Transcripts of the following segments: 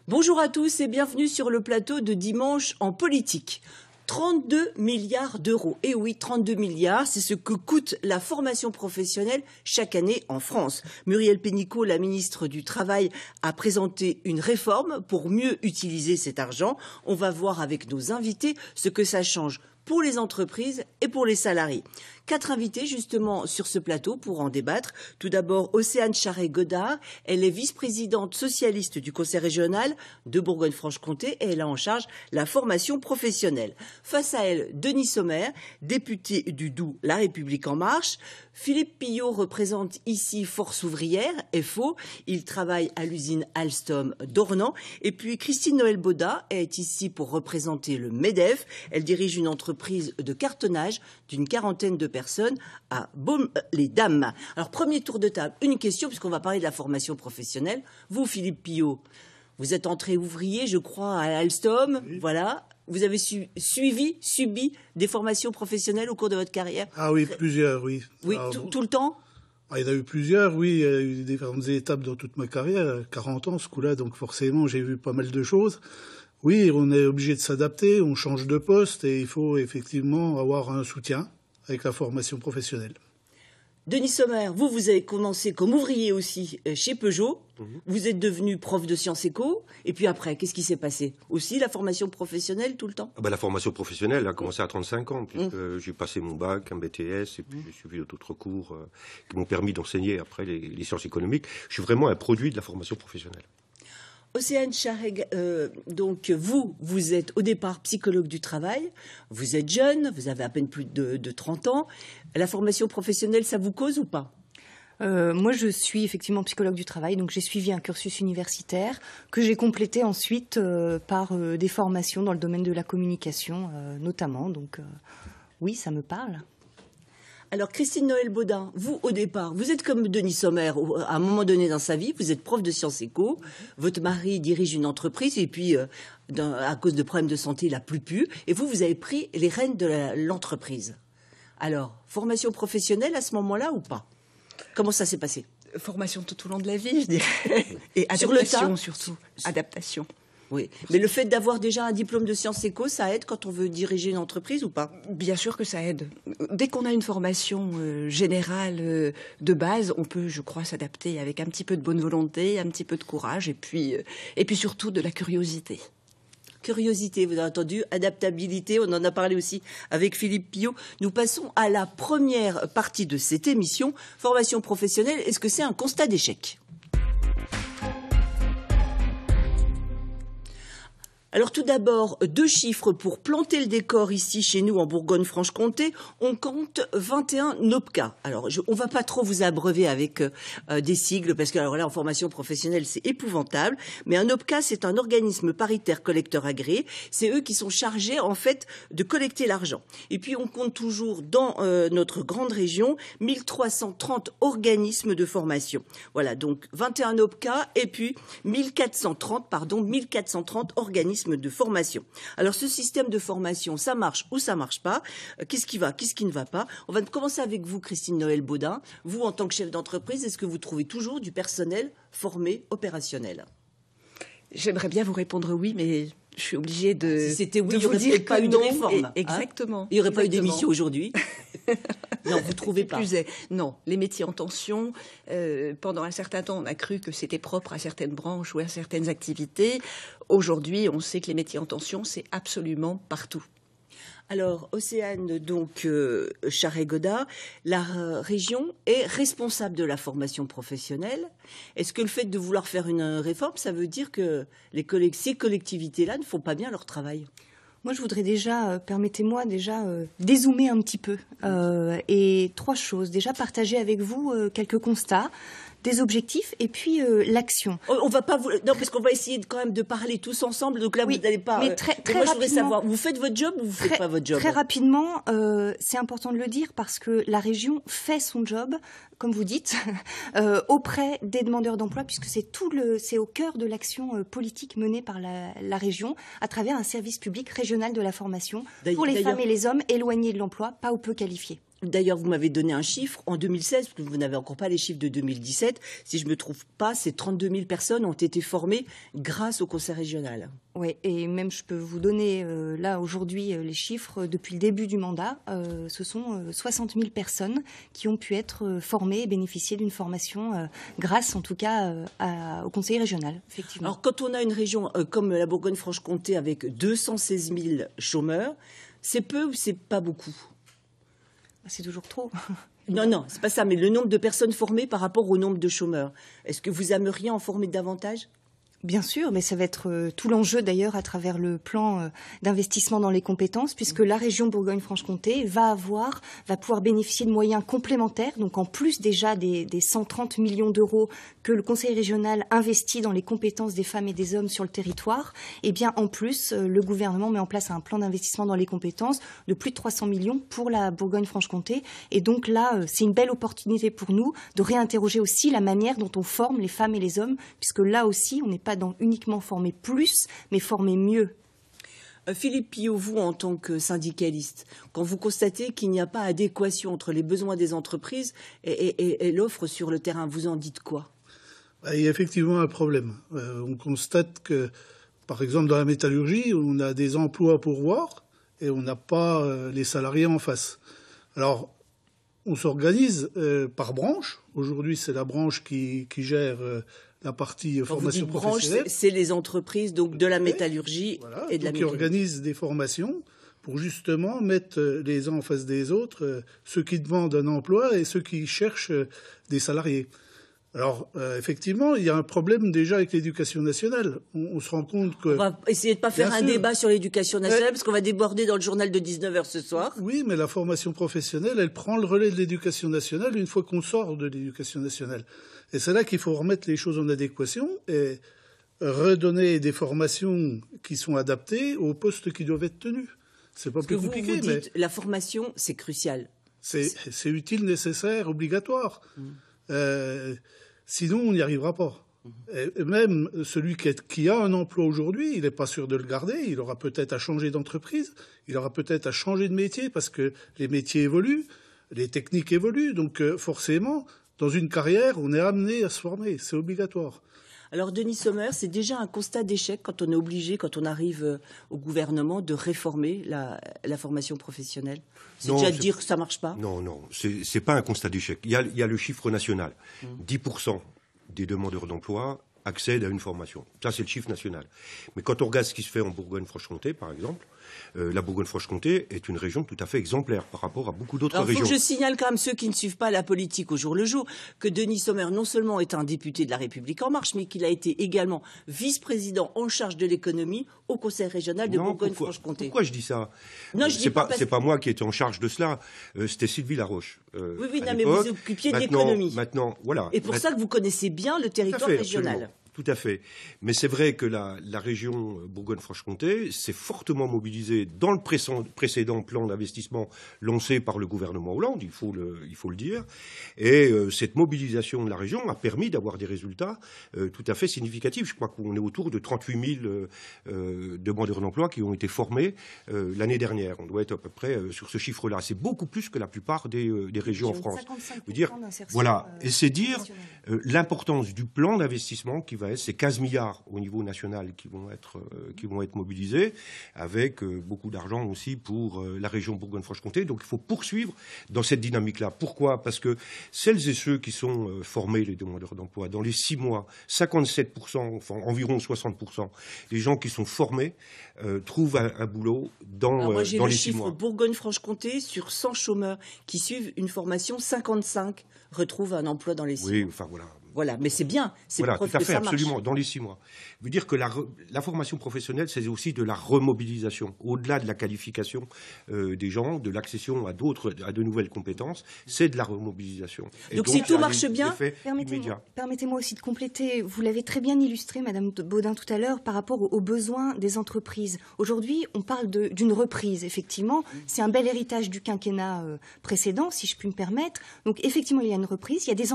Bonjour à tous et bienvenue sur le plateau de Dimanche en politique. 32 milliards d'euros. Et oui, 32 milliards, c'est ce que coûte la formation professionnelle chaque année en France. Muriel Pénicaud, la ministre du Travail, a présenté une réforme pour mieux utiliser cet argent. On va voir avec nos invités ce que ça change pour les entreprises et pour les salariés. 4 invités justement sur ce plateau pour en débattre. Tout d'abord, Océane Charret-Godard. Elle est vice-présidente socialiste du Conseil régional de Bourgogne-Franche-Comté et elle a en charge la formation professionnelle. Face à elle, Denis Sommer, député du Doubs La République En Marche. Philippe Pillot représente ici Force Ouvrière, FO. Il travaille à l'usine Alstom d'Ornans. Et puis Christine Noël-Baudat est ici pour représenter le MEDEF. Elle dirige une entreprise de cartonnage d'une quarantaine de personnes à Baume-les-Dames. Alors, premier tour de table, une question, puisqu'on va parler de la formation professionnelle. Vous, Philippe Pillot, vous êtes entré ouvrier, je crois, à Alstom. Oui. Voilà. Vous avez subi des formations professionnelles au cours de votre carrière? Ah oui, plusieurs, oui. Oui, tout le temps? Il y en a eu plusieurs, oui. Il y a eu différentes étapes dans toute ma carrière. 40 ans, ce coup-là, donc forcément, j'ai vu pas mal de choses. Oui, on est obligé de s'adapter, on change de poste et il faut effectivement avoir un soutien avec la formation professionnelle. Denis Sommer, vous avez commencé comme ouvrier aussi chez Peugeot. Vous êtes devenu prof de sciences éco. Et puis après, qu'est-ce qui s'est passé? Aussi la formation professionnelle tout le temps? La formation professionnelle a commencé à 35 ans, puisque j'ai passé mon bac, un BTS, et puis j'ai suivi d'autres cours qui m'ont permis d'enseigner après les sciences économiques. Je suis vraiment un produit de la formation professionnelle. Océane Charret, donc vous êtes au départ psychologue du travail, vous êtes jeune, vous avez à peine plus de 30 ans. La formation professionnelle, ça vous cause ou pas? Moi, je suis effectivement psychologue du travail, donc j'ai suivi un cursus universitaire que j'ai complété ensuite par des formations dans le domaine de la communication notamment. Donc oui, ça me parle. Alors, Christine Noël-Baudat, vous, au départ, vous êtes comme Denis Sommer, à un moment donné dans sa vie, vous êtes prof de sciences éco, votre mari dirige une entreprise, et puis, à cause de problèmes de santé, il n'a plus pu, et vous avez pris les rênes de l'entreprise. Alors, formation professionnelle à ce moment-là ou pas? Comment ça s'est passé? Formation tout au long de la vie, je dirais. Et adaptation surtout. Adaptation. Oui, mais le fait d'avoir déjà un diplôme de sciences éco, ça aide quand on veut diriger une entreprise ou pas? Bien sûr que ça aide. Dès qu'on a une formation générale de base, on peut, je crois, s'adapter avec un petit peu de bonne volonté, un petit peu de courage et puis surtout de la curiosité. Curiosité, vous avez entendu, adaptabilité, on en a parlé aussi avec Philippe Pillot. Nous passons à la première partie de cette émission, formation professionnelle. Est-ce que c'est un constat d'échec? Alors tout d'abord, 2 chiffres pour planter le décor ici chez nous en Bourgogne-Franche-Comté. On compte 21 NOPCA. Alors on va pas trop vous abreuver avec des sigles parce que alors là en formation professionnelle c'est épouvantable. Mais un NOPCA c'est un organisme paritaire collecteur agréé. C'est eux qui sont chargés en fait de collecter l'argent. Et puis on compte toujours dans notre grande région 1330 organismes de formation. Voilà donc 21 NOPCA et puis 1430 organismes de formation. Alors ce système de formation, ça marche ou ça marche pas? Qu'est-ce qui va, qu'est-ce qui ne va pas? On va commencer avec vous, Christine Noël-Baudat. Vous, en tant que chef d'entreprise, est-ce que vous trouvez toujours du personnel formé opérationnel? J'aimerais bien vous répondre oui, mais je suis obligée de. Si c'était oui, il n'y aurait pas eu de réforme. Exactement. Il n'y aurait pas eu d'émission aujourd'hui. Non, vous ne trouvez pas? Non, les métiers en tension, pendant un certain temps, on a cru que c'était propre à certaines branches ou à certaines activités. Aujourd'hui, on sait que les métiers en tension, c'est absolument partout. Alors, Océane, donc, Charret-Godard, la région est responsable de la formation professionnelle. Est-ce que le fait de vouloir faire une réforme, ça veut dire que ces collectivités-là ne font pas bien leur travail? Moi, je voudrais déjà, permettez-moi déjà dézoomer un petit peu. Et 3 choses. Déjà, partager avec vous quelques constats, des objectifs et puis l'action. On va pas non, parce qu'on va essayer quand même de parler tous ensemble. Donc là, oui, vous n'allez pas. Mais très moi, je voudrais savoir, vous faites votre job ou vous faites pas votre job? Très rapidement, c'est important de le dire parce que la région fait son job, comme vous dites, auprès des demandeurs d'emploi, puisque c'est au cœur de l'action politique menée par la région à travers un service public régional de la formation pour les femmes et les hommes éloignés de l'emploi, pas ou peu qualifiés. D'ailleurs, vous m'avez donné un chiffre en 2016, parce que vous n'avez encore pas les chiffres de 2017. Si je ne me trompe pas, ces 32 000 personnes ont été formées grâce au conseil régional. Oui, et même je peux vous donner là aujourd'hui les chiffres. Depuis le début du mandat, ce sont 60 000 personnes qui ont pu être formées et bénéficier d'une formation grâce en tout cas au conseil régional, effectivement. Alors quand on a une région comme la Bourgogne-Franche-Comté avec 216 000 chômeurs, c'est peu ou c'est pas beaucoup? C'est toujours trop. Non, c'est pas ça, mais le nombre de personnes formées par rapport au nombre de chômeurs. Est-ce que vous aimeriez en former davantage? Bien sûr, mais ça va être tout l'enjeu d'ailleurs à travers le plan d'investissement dans les compétences, puisque la région Bourgogne-Franche-Comté va pouvoir bénéficier de moyens complémentaires, donc en plus déjà des 130 millions d'euros que le conseil régional investit dans les compétences des femmes et des hommes sur le territoire, et bien en plus le gouvernement met en place un plan d'investissement dans les compétences de plus de 300 millions pour la Bourgogne-Franche-Comté, et donc là c'est une belle opportunité pour nous de réinterroger aussi la manière dont on forme les femmes et les hommes, puisque là aussi on n'est pas dans uniquement former plus, mais former mieux. Philippe Pillot, vous, en tant que syndicaliste, quand vous constatez qu'il n'y a pas adéquation entre les besoins des entreprises et l'offre sur le terrain, vous en dites quoi? Il y a effectivement un problème. On constate que, par exemple, dans la métallurgie, on a des emplois à pourvoir et on n'a pas les salariés en face. Alors, on s'organise par branche. Aujourd'hui, c'est la branche qui gère la partie formation professionnelle. Branche, c'est les entreprises donc de la métallurgie et de la mécanique. Qui organisent des formations pour justement mettre les uns en face des autres, ceux qui demandent un emploi et ceux qui cherchent des salariés. Alors, effectivement, il y a un problème déjà avec l'éducation nationale. On se rend compte que... On va essayer de ne pas faire un débat sur l'éducation nationale, parce qu'on va déborder dans le journal de 19h ce soir. Oui, mais la formation professionnelle, elle prend le relais de l'éducation nationale une fois qu'on sort de l'éducation nationale. Et c'est là qu'il faut remettre les choses en adéquation et redonner des formations qui sont adaptées aux postes qui doivent être tenus. C'est pas plus compliqué, vous dites, la formation, c'est crucial. C'est utile, nécessaire, obligatoire. Sinon, on n'y arrivera pas. Et même celui qui a un emploi aujourd'hui, il n'est pas sûr de le garder. Il aura peut-être à changer d'entreprise, il aura peut-être à changer de métier parce que les métiers évoluent, les techniques évoluent. Donc forcément, dans une carrière, on est amené à se former. C'est obligatoire. Alors, Denis Sommer, c'est déjà un constat d'échec quand on est obligé, quand on arrive au gouvernement, de réformer la formation professionnelle. C'est déjà dire que ça ne marche pas? Non, c'est pas un constat d'échec. Il y a le chiffre national. 10% des demandeurs d'emploi accèdent à une formation. Ça, c'est le chiffre national. Mais quand on regarde ce qui se fait en Bourgogne-Franche-Comté, par exemple, la Bourgogne-Franche-Comté est une région tout à fait exemplaire par rapport à beaucoup d'autres régions. Il faut que je signale quand même ceux qui ne suivent pas la politique au jour le jour que Denis Sommer non seulement est un député de La République En Marche, mais qu'il a été également vice-président en charge de l'économie au Conseil régional de Bourgogne-Franche-Comté. Pourquoi je dis ça? Non, c'est pas moi qui étais en charge de cela. C'était Sylvie Laroche. Oui, non, mais vous vous occupiez de l'économie. Maintenant, voilà. Et pour ça que vous connaissez bien le territoire régional. Absolument. Tout à fait. Mais c'est vrai que la région Bourgogne-Franche-Comté s'est fortement mobilisée dans le précédent plan d'investissement lancé par le gouvernement Hollande, il faut le dire. Et cette mobilisation de la région a permis d'avoir des résultats tout à fait significatifs. Je crois qu'on est autour de 38 000 demandeurs d'emploi qui ont été formés l'année dernière. On doit être à peu près sur ce chiffre-là. C'est beaucoup plus que la plupart des régions en France. Voilà. Et c'est dire l'importance du plan d'investissement qui va être ces 15 milliards au niveau national qui vont être mobilisés, avec beaucoup d'argent aussi pour la région Bourgogne-Franche-Comté. Donc il faut poursuivre dans cette dynamique-là. Pourquoi? Parce que celles et ceux qui sont formés, les demandeurs d'emploi, dans les 6 mois, 57%, enfin environ 60%, les gens qui sont formés trouvent un boulot dans les 6 mois. Moi j'ai le chiffre Bourgogne-Franche-Comté, sur 100 chômeurs qui suivent une formation, 55 retrouvent un emploi dans les 6 mois. Oui, enfin voilà. Voilà, mais c'est bien, c'est preuve tout à que fait, ça marche. Absolument, dans les 6 mois. Ça veut dire que la formation professionnelle, c'est aussi de la remobilisation. Au-delà de la qualification des gens, de l'accession à de nouvelles compétences, c'est de la remobilisation. Donc si tout marche bien, permettez-moi aussi de compléter. Vous l'avez très bien illustré, Madame Baudin, tout à l'heure, par rapport aux besoins des entreprises. Aujourd'hui, on parle d'une reprise, effectivement. C'est un bel héritage du quinquennat précédent, si je puis me permettre. Donc effectivement, il y a une reprise. Il y a des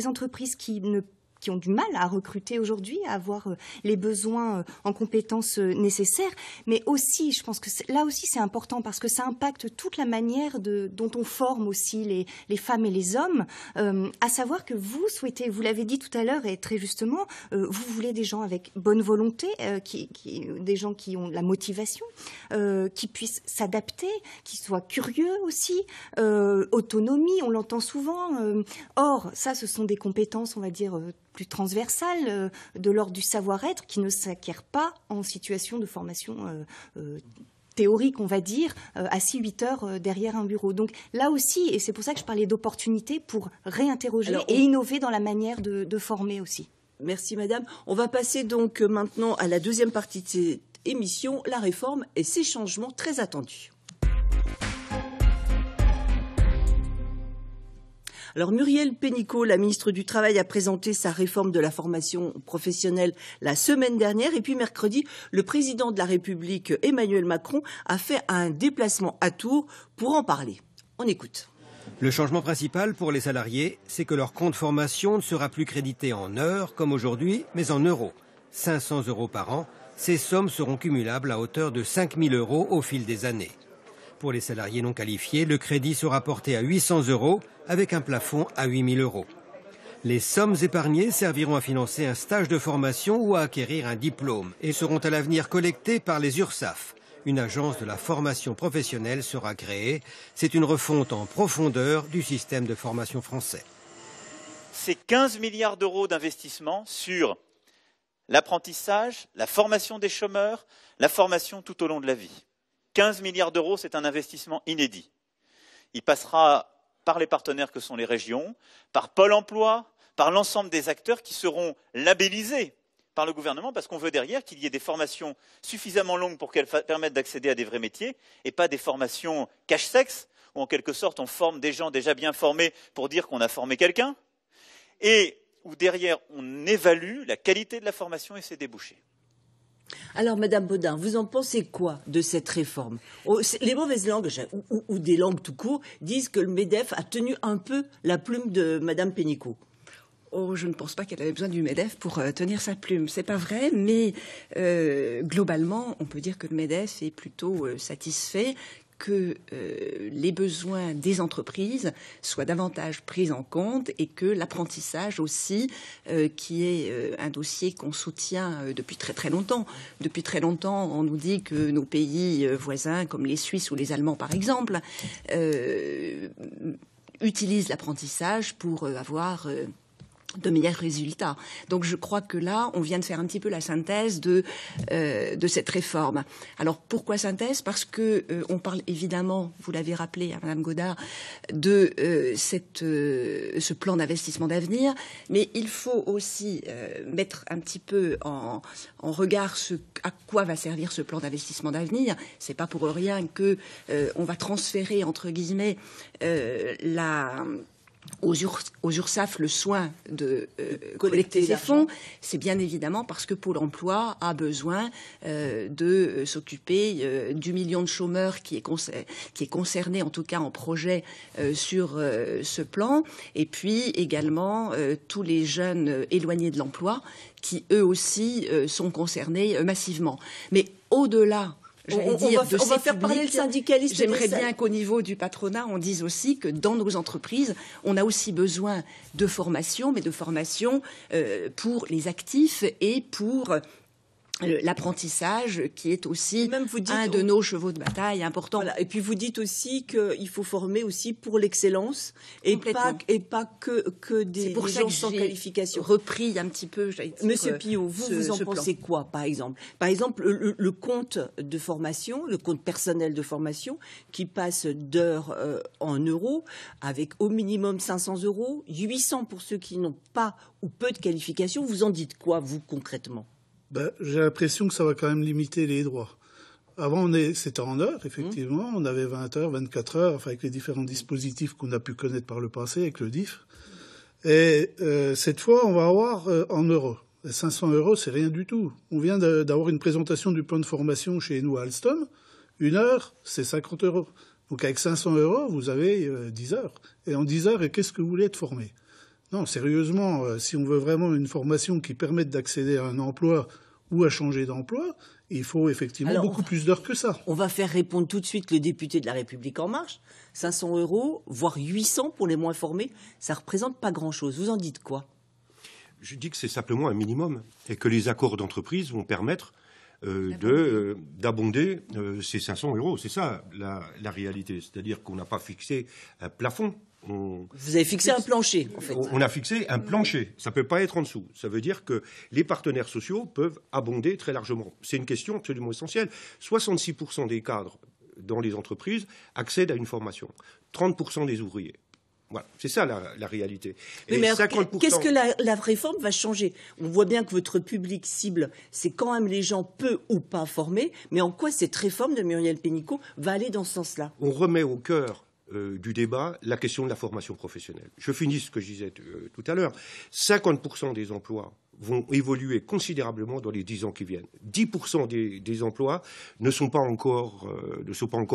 entreprises qui qui ont du mal à recruter aujourd'hui, à avoir les besoins en compétences nécessaires. Mais aussi, je pense que là aussi c'est important parce que ça impacte toute la manière dont on forme aussi les femmes et les hommes, à savoir que vous souhaitez, vous l'avez dit tout à l'heure et très justement, vous voulez des gens avec bonne volonté, des gens qui ont la motivation, qui puissent s'adapter, qui soient curieux aussi, autonomie, on l'entend souvent. Or, ça, ce sont des compétences, on va dire, plus transversales, de l'ordre du savoir-être, qui ne s'acquièrent pas en situation de formation théorique, on va dire, assis 8 heures derrière un bureau. Donc là aussi, et c'est pour ça que je parlais d'opportunités pour réinterroger et innover dans la manière de former aussi. Merci madame. On va passer donc maintenant à la deuxième partie de cette émission, la réforme et ses changements très attendus. Alors Muriel Pénicaud, la ministre du Travail, a présenté sa réforme de la formation professionnelle la semaine dernière. Et puis mercredi, le président de la République, Emmanuel Macron, a fait un déplacement à Tours pour en parler. On écoute. Le changement principal pour les salariés, c'est que leur compte formation ne sera plus crédité en heures comme aujourd'hui, mais en euros. 500 € par an, ces sommes seront cumulables à hauteur de 5 000 € au fil des années. Pour les salariés non qualifiés, le crédit sera porté à 800 € avec un plafond à 8 000 €. Les sommes épargnées serviront à financer un stage de formation ou à acquérir un diplôme et seront à l'avenir collectées par les URSSAF. Une agence de la formation professionnelle sera créée. C'est une refonte en profondeur du système de formation français. C'est 15 milliards d'euros d'investissement sur l'apprentissage, la formation des chômeurs, la formation tout au long de la vie. 15 milliards d'euros, c'est un investissement inédit. Il passera par les partenaires que sont les régions, par Pôle emploi, par l'ensemble des acteurs qui seront labellisés par le gouvernement parce qu'on veut derrière qu'il y ait des formations suffisamment longues pour qu'elles permettent d'accéder à des vrais métiers et pas des formations cache-sexe où en quelque sorte on forme des gens déjà bien formés pour dire qu'on a formé quelqu'un et où derrière on évalue la qualité de la formation et ses débouchés. Alors, Madame Baudin, vous en pensez quoi de cette réforme? Les mauvaises langues, ou des langues tout court, disent que le MEDEF a tenu un peu la plume de Madame Pénicaud. Oh, je ne pense pas qu'elle avait besoin du MEDEF pour tenir sa plume. C'est pas vrai, mais globalement, on peut dire que le MEDEF est plutôt satisfait que les besoins des entreprises soient davantage pris en compte et que l'apprentissage aussi, qui est un dossier qu'on soutient depuis très très longtemps. Depuis très longtemps, on nous dit que nos pays voisins, comme les Suisses ou les Allemands par exemple, utilisent l'apprentissage pour avoir de meilleurs résultats. Donc je crois que là, on vient de faire un petit peu la synthèse de cette réforme. Alors pourquoi synthèse? Parce que on parle évidemment, vous l'avez rappelé à Madame Godard, de ce plan d'investissement d'avenir, mais il faut aussi mettre un petit peu en regard à quoi va servir ce plan d'investissement d'avenir. C'est pas pour rien que on va transférer entre guillemets aux URSSAF le soin de collecter ces fonds. C'est bien évidemment parce que Pôle emploi a besoin de s'occuper du million de chômeurs qui est concerné en tout cas en projet sur ce plan, et puis également tous les jeunes éloignés de l'emploi qui eux aussi sont concernés massivement. Mais au-delà, on va faire parler le syndicaliste. J'aimerais bien qu'au niveau du patronat, on dise aussi que dans nos entreprises, on a aussi besoin de formation, mais de formation pour les actifs et pour l'apprentissage qui est aussi un de nos chevaux de bataille importants. Voilà. Et puis vous dites aussi qu'il faut former aussi pour l'excellence et pas que des gens sans qualification. Repris un petit peu, j'allais dire. Monsieur Pillot, vous en pensez quoi, par exemple? Par exemple, le compte de formation, le compte personnel de formation, qui passe d'heures en euros, avec au minimum 500 €, 800 pour ceux qui n'ont pas ou peu de qualification. Vous en dites quoi, vous, concrètement? J'ai l'impression que ça va quand même limiter les droits. Avant, c'était en heures, effectivement. On avait 20 heures, 24 heures, enfin, avec les différents dispositifs qu'on a pu connaître par le passé, avec le DIF. Et cette fois, on va avoir en euros. Et 500 €, c'est rien du tout. On vient d'avoir une présentation du plan de formation chez nous à Alstom. 1 heure, c'est 50 €. Donc avec 500 €, vous avez 10 heures. Et en 10 heures, qu'est-ce que vous voulez être formé? Non, sérieusement, si on veut vraiment une formation qui permette d'accéder à un emploi ou à changer d'emploi, il faut effectivement beaucoup plus d'heures que ça. On va faire répondre tout de suite le député de La République En Marche. 500 €, voire 800 pour les moins formés, ça représente pas grand-chose. Vous en dites quoi? Je dis que c'est simplement un minimum et que les accords d'entreprise vont permettre d'abonder ces 500 €. C'est ça la réalité. C'est-à-dire qu'on n'a pas fixé un plafond. Vous avez fixé un plancher, en fait. On a fixé un plancher. Ça ne peut pas être en dessous. Ça veut dire que les partenaires sociaux peuvent abonder très largement. C'est une question absolument essentielle. 66% des cadres dans les entreprises accèdent à une formation. 30% des ouvriers. Voilà, c'est ça la réalité. Et mais 50%... Qu'est-ce que la réforme va changer? On voit bien que votre public cible, c'est quand même les gens peu ou pas formés. Mais en quoi cette réforme de Muriel Pénicaud va aller dans ce sens-là? On remet au cœur du débat la question de la formation professionnelle. Je finis ce que je disais tout à l'heure. 50% des emplois vont évoluer considérablement dans les 10 ans qui viennent. 10% des emplois ne sont pas encore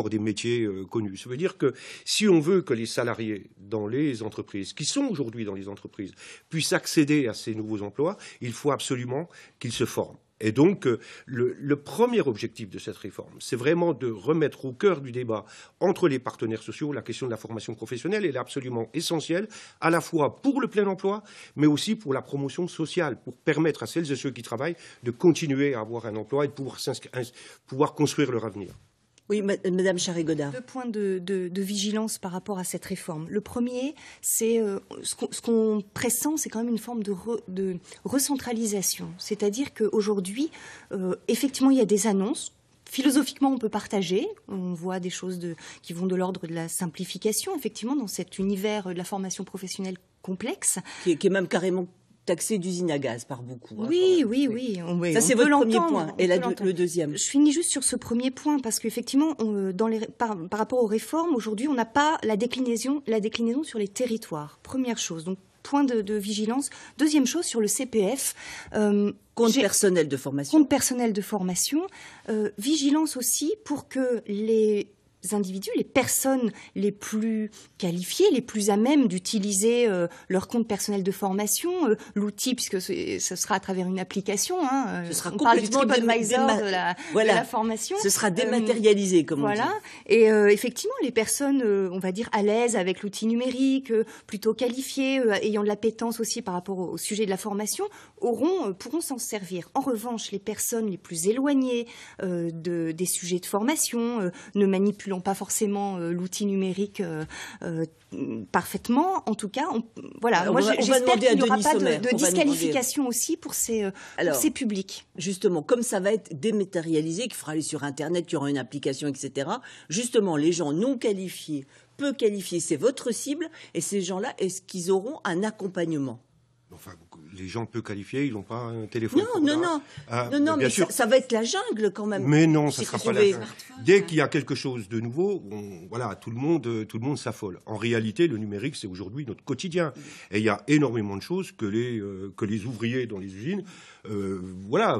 des métiers connus. Ça veut dire que si on veut que les salariés dans les entreprises, qui sont aujourd'hui dans les entreprises, puissent accéder à ces nouveaux emplois, il faut absolument qu'ils se forment. Et donc, le premier objectif de cette réforme, c'est vraiment de remettre au cœur du débat entre les partenaires sociaux la question de la formation professionnelle. Elle est absolument essentielle, à la fois pour le plein emploi, mais aussi pour la promotion sociale, pour permettre à celles et ceux qui travaillent de continuer à avoir un emploi et de pouvoir construire leur avenir. Oui, Madame Charest-Godard. 2 points de vigilance par rapport à cette réforme. Le premier, c'est ce qu'on pressent, c'est quand même une forme de recentralisation. C'est-à-dire qu'aujourd'hui, effectivement, il y a des annonces. Philosophiquement, on peut partager. On voit des choses qui vont de l'ordre de la simplification, effectivement, dans cet univers de la formation professionnelle complexe. Qui est même carrément taxé d'usine à gaz par beaucoup. Oui. Ça, c'est votre premier point. Et le deuxième. Je finis juste sur ce premier point, parce qu'effectivement, par rapport aux réformes, aujourd'hui, on n'a pas la déclinaison sur les territoires. Première chose. Donc, point de vigilance. Deuxième chose, sur le CPF. Compte personnel de formation. Compte personnel de formation. Vigilance aussi pour que les individus, les personnes les plus qualifiées, les plus à même d'utiliser leur compte personnel de formation, l'outil, puisque ce sera à travers une application. Ce sera on parle du TripAdvisor de la formation. Ce sera dématérialisé, comme on dit. Et effectivement, les personnes, on va dire, à l'aise avec l'outil numérique, plutôt qualifiées, ayant de l'appétence aussi par rapport au sujet de la formation, pourront s'en servir. En revanche, les personnes les plus éloignées des sujets de formation, ne manipulant pas forcément l'outil numérique parfaitement. En tout cas, j'espère qu'il n'y aura pas de disqualification aussi pour ces publics. Justement, comme ça va être dématérialisé, qu'il faudra aller sur Internet, qu'il y aura une application, etc., justement, les gens non qualifiés, peu qualifiés, c'est votre cible, et ces gens-là, est-ce qu'ils auront un accompagnement? Enfin, les gens peu qualifiés, ils n'ont pas un téléphone. Non, mais ça va être la jungle quand même. Mais non, ça ne sera pas la jungle. Dès qu'il y a quelque chose de nouveau, tout le monde s'affole. En réalité, le numérique, c'est aujourd'hui notre quotidien. Et il y a énormément de choses que les ouvriers dans les usines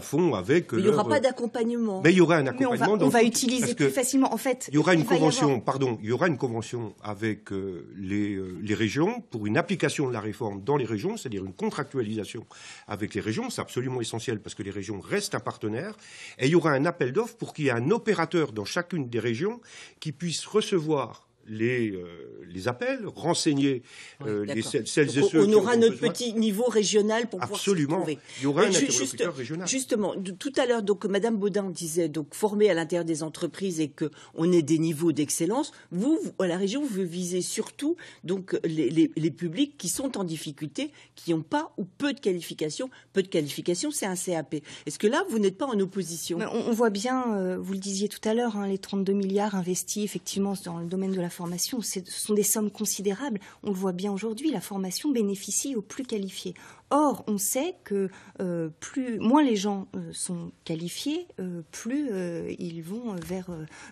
font avec. Mais il n'y aura pas d'accompagnement. Mais il y aura un accompagnement. On va utiliser plus facilement. En fait, il y aura une convention. Il y aura une convention avec les régions pour une application de la réforme dans les régions, c'est-à-dire une contractualisation avec les régions. C'est absolument essentiel parce que les régions restent un partenaire. Et il y aura un appel d'offres pour qu'il y ait un opérateur dans chacune des régions qui puisse recevoir les appels, renseigner celles et ceux. On aura notre petit niveau régional pour pouvoir s'y retrouver. Il y aura un interlocuteur régional. Justement, tout à l'heure, donc Madame Baudin disait former à l'intérieur des entreprises et que on ait des niveaux d'excellence. Vous, à la région, vous visez surtout donc les publics qui sont en difficulté, qui n'ont pas ou peu de qualifications. Peu de qualifications, c'est un CAP. Est-ce que là, vous n'êtes pas en opposition? On voit bien, vous le disiez tout à l'heure, les 32 milliards investis effectivement dans le domaine de la formation, ce sont des sommes considérables. On le voit bien aujourd'hui, la formation bénéficie aux plus qualifiés. Or, on sait que moins les gens sont qualifiés, plus ils vont vers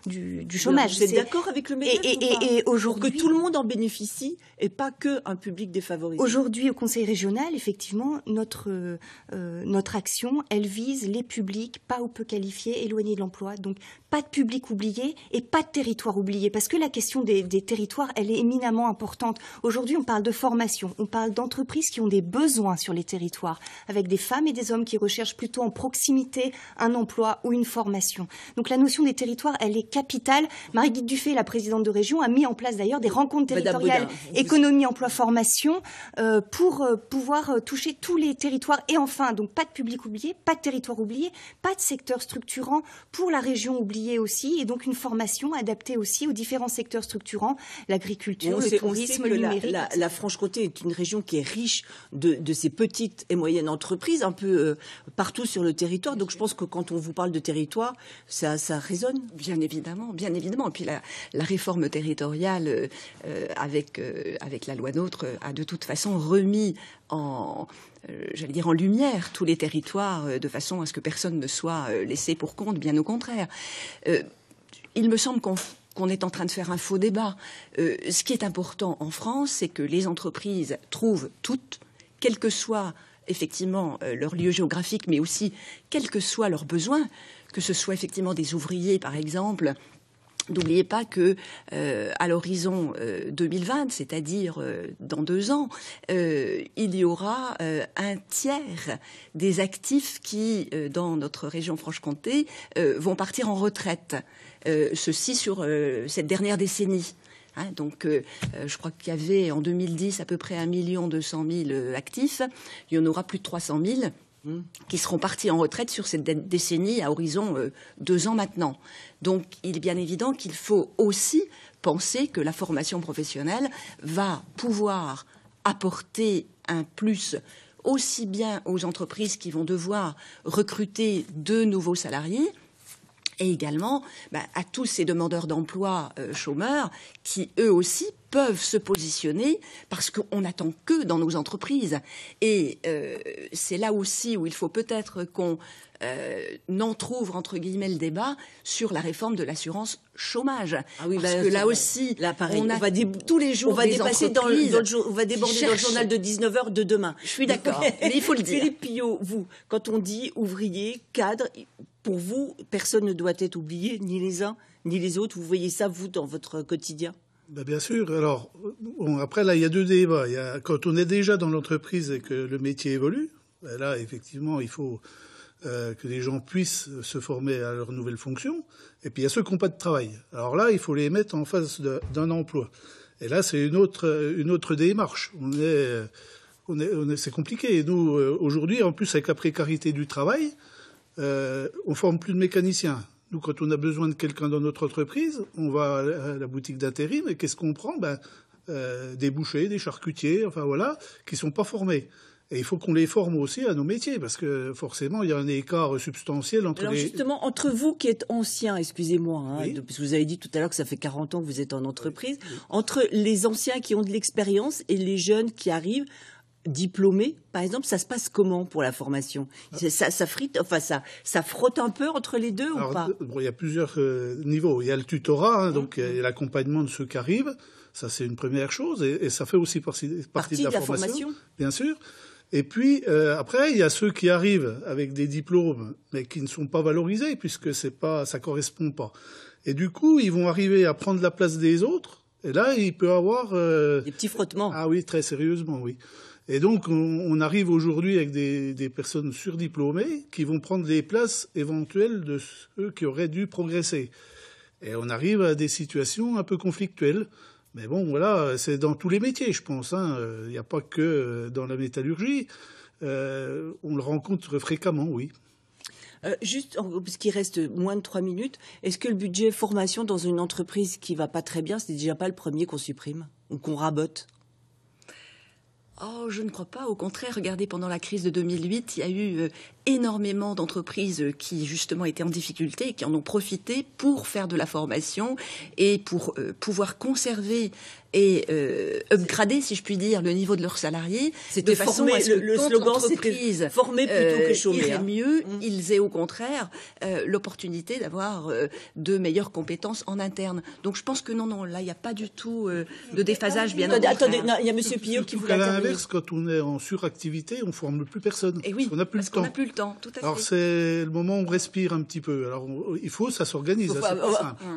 du chômage. Vous êtes d'accord avec le médiateur et aujourd'hui, pour que tout le monde en bénéficie et pas que un public défavorisé. Aujourd'hui, au Conseil régional, effectivement, notre action, elle vise les publics pas ou peu qualifiés, éloignés de l'emploi. Donc, pas de public oublié et pas de territoire oublié. Parce que la question des territoires, elle est éminemment importante. Aujourd'hui, on parle de formation, on parle d'entreprises qui ont des besoins sur les territoires, avec des femmes et des hommes qui recherchent plutôt en proximité un emploi ou une formation. Donc la notion des territoires, elle est capitale. Marie-Guide Dufay, la présidente de région, a mis en place d'ailleurs des rencontres territoriales, économie, emploi, formation, pour pouvoir toucher tous les territoires. Et enfin, donc pas de public oublié, pas de territoire oublié, pas de secteur structurant pour la région oubliée aussi, et donc une formation adaptée aussi aux différents secteurs structurants, l'agriculture, le tourisme, le numérique. La Franche-Comté est une région qui est riche de ces petites et moyennes entreprises, un peu partout sur le territoire. Donc je pense que quand on vous parle de territoire, ça résonne. Bien évidemment. Et puis la réforme territoriale avec la loi NOTRe a de toute façon remis en lumière tous les territoires de façon à ce que personne ne soit laissé pour compte, bien au contraire. Il me semble qu'on est en train de faire un faux débat. Ce qui est important en France, c'est que les entreprises trouvent toutes, quel que soit effectivement leur lieu géographique, mais aussi quels que soient leurs besoins, que ce soit effectivement des ouvriers, par exemple. N'oubliez pas que à l'horizon 2020, c'est-à-dire dans 2 ans, il y aura un tiers des actifs qui, dans notre région Franche-Comté, vont partir en retraite. Ceci sur cette dernière décennie. Donc, je crois qu'il y avait en 2010 à peu près 1 200 000 actifs. Il y en aura plus de 300 000 qui seront partis en retraite sur cette décennie à horizon 2 ans maintenant. Donc, il est bien évident qu'il faut aussi penser que la formation professionnelle va pouvoir apporter un plus aussi bien aux entreprises qui vont devoir recruter de nouveaux salariés, et également à tous ces demandeurs d'emploi chômeurs qui, eux aussi, peuvent se positionner parce qu'on n'attend que dans nos entreprises. Et c'est là aussi où il faut peut-être qu'on entrouvre, entre guillemets, le débat sur la réforme de l'assurance chômage. Ah oui, parce que là aussi, là, pareil, on a tous les jours on va dépasser on va déborder dans le journal de 19h de demain. Je suis d'accord, mais il faut le dire. Philippe Pillot, vous, quand on dit ouvrier, cadre, pour vous, personne ne doit être oublié, ni les uns, ni les autres. Vous voyez ça, vous, dans votre quotidien ? Bien sûr. Alors, après, là, il y a 2 débats. Quand on est déjà dans l'entreprise et que le métier évolue, là, effectivement, il faut que les gens puissent se former à leurs nouvelles fonctions. Et puis, il y a ceux qui n'ont pas de travail. Alors là, il faut les mettre en face d'un emploi. Et là, c'est une autre démarche. C'est compliqué. Et nous, aujourd'hui, en plus, avec la précarité du travail, on forme plus de mécaniciens. Nous, quand on a besoin de quelqu'un dans notre entreprise, on va à la boutique d'intérim et qu'est-ce qu'on prend ? Des bouchers, des charcutiers, enfin voilà, qui sont pas formés. Et il faut qu'on les forme aussi à nos métiers, parce que forcément, il y a un écart substantiel entre Alors justement, entre vous qui êtes anciens, excusez-moi, oui. Parce que vous avez dit tout à l'heure que ça fait 40 ans que vous êtes en entreprise, oui. Entre les anciens qui ont de l'expérience et les jeunes qui arrivent, diplômés, par exemple, ça se passe comment pour la formation ? Ça frite, enfin ça frotte un peu entre les deux. Alors, ou pas ? Il y a plusieurs niveaux. Il y a le tutorat, donc il y a l'accompagnement de ceux qui arrivent. Ça, c'est une première chose, et ça fait aussi partie de la formation, bien sûr. Et puis après, il y a ceux qui arrivent avec des diplômes, mais qui ne sont pas valorisés puisque ça correspond pas. Et du coup, ils vont arriver à prendre la place des autres. Et là, il peut y avoir des petits frottements. Ah oui, très sérieusement, oui. Et donc, on arrive aujourd'hui avec des personnes surdiplômées qui vont prendre les places éventuelles de ceux qui auraient dû progresser. Et on arrive à des situations un peu conflictuelles. Mais bon, voilà, c'est dans tous les métiers, je pense. Il n'y a pas que dans la métallurgie. On le rencontre fréquemment, oui. Juste, parce qu'il reste moins de 3 minutes, est-ce que le budget formation dans une entreprise qui va pas très bien, c'est déjà pas le premier qu'on supprime ou qu'on rabote ? Oh, je ne crois pas. Au contraire, regardez, pendant la crise de 2008, il y a eu énormément d'entreprises qui justement étaient en difficulté et qui en ont profité pour faire de la formation et pour pouvoir conserver et upgrader, si je puis dire, le niveau de leurs salariés. C'était de façon former, à ce que le quand slogan, l'entreprise c'était former plutôt que chômer. irait mieux, ils aient au contraire l'opportunité d'avoir de meilleures compétences en interne. Donc je pense que non, là il n'y a pas du tout de déphasage. Bien attendez, il y a Monsieur Pillot qui voulait intervenir. À l'inverse, quand on est en suractivité, on forme plus personne. Et oui, on n'a plus parce qu'on n'a plus le temps. Tout à fait. Alors c'est le moment où on respire un petit peu. Alors ça s'organise.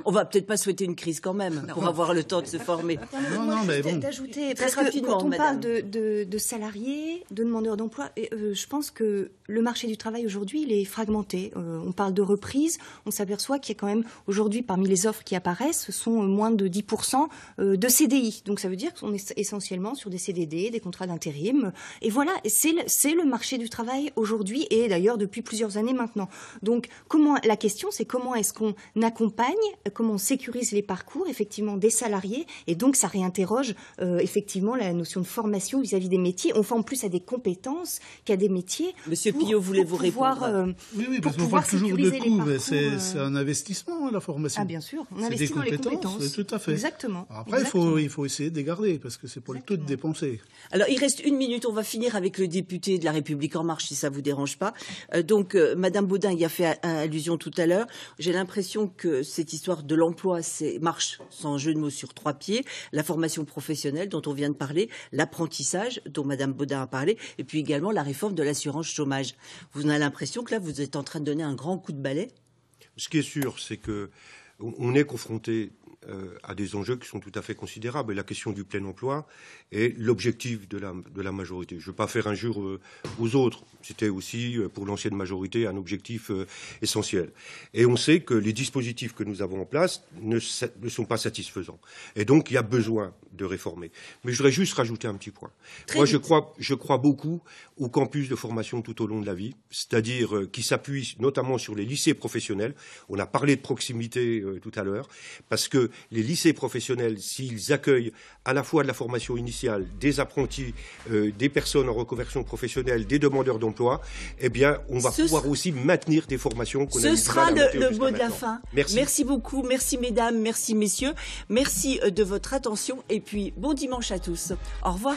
On va peut-être pas souhaiter une crise quand même pour avoir le temps de se former. Non, mais bon. D'ajouter, Très parce que rapidement, quand on madame. parle de salariés, de demandeurs d'emploi, je pense que le marché du travail aujourd'hui, il est fragmenté. On parle de reprise, on s'aperçoit qu'il y a quand même aujourd'hui, parmi les offres qui apparaissent, ce sont moins de 10% de CDI. Donc ça veut dire qu'on est essentiellement sur des CDD, des contrats d'intérim. Et voilà, c'est le marché du travail aujourd'hui et d'ailleurs depuis plusieurs années maintenant. Donc la question, c'est comment est-ce qu'on accompagne, comment on sécurise les parcours effectivement des salariés, et donc ça réinterroge effectivement la notion de formation vis-à-vis des métiers. On forme plus à des compétences qu'à des métiers. Monsieur Pillot, voulez-vous répondre? Oui, parce qu'on parle toujours de coûts, mais c'est un investissement, la formation. Ah bien sûr, on c'est investit des dans les compétences, compétences. tout à fait. Exactement. Après, il faut essayer de les garder, parce que c'est pas le tout de dépenser. Alors, il reste 1 minute, on va finir avec le député de La République En Marche, si ça vous dérange pas. Madame Baudin y a fait allusion tout à l'heure. J'ai l'impression que cette histoire de l'emploi marche, sans jeu de mots, sur 3 pieds. La formation professionnelle, dont on vient de parler, l'apprentissage, dont Madame Baudin a parlé, et puis également la réforme de l'assurance chômage. Vous avez l'impression que là, vous êtes en train de donner un grand coup de balai? Ce qui est sûr, c'est que on est confronté à des enjeux qui sont tout à fait considérables. Et la question du plein emploi est l'objectif de la majorité. Je ne veux pas faire injure aux autres. C'était aussi, pour l'ancienne majorité, un objectif essentiel. Et on sait que les dispositifs que nous avons en place ne sont pas satisfaisants. Et donc, il y a besoin de réformer. Mais je voudrais juste rajouter un petit point. Moi, je crois beaucoup au campus de formation tout au long de la vie, c'est-à-dire qui s'appuie notamment sur les lycées professionnels. On a parlé de proximité tout à l'heure, parce que les lycées professionnels, s'ils accueillent à la fois de la formation initiale, des apprentis, des personnes en reconversion professionnelle, des demandeurs d'emploi, eh bien, on va pouvoir aussi maintenir des formations qu'on a Ce sera le mot de la maintenant. fin. Merci. Merci beaucoup. Merci mesdames, merci messieurs. Merci de votre attention et puis bon dimanche à tous. Au revoir.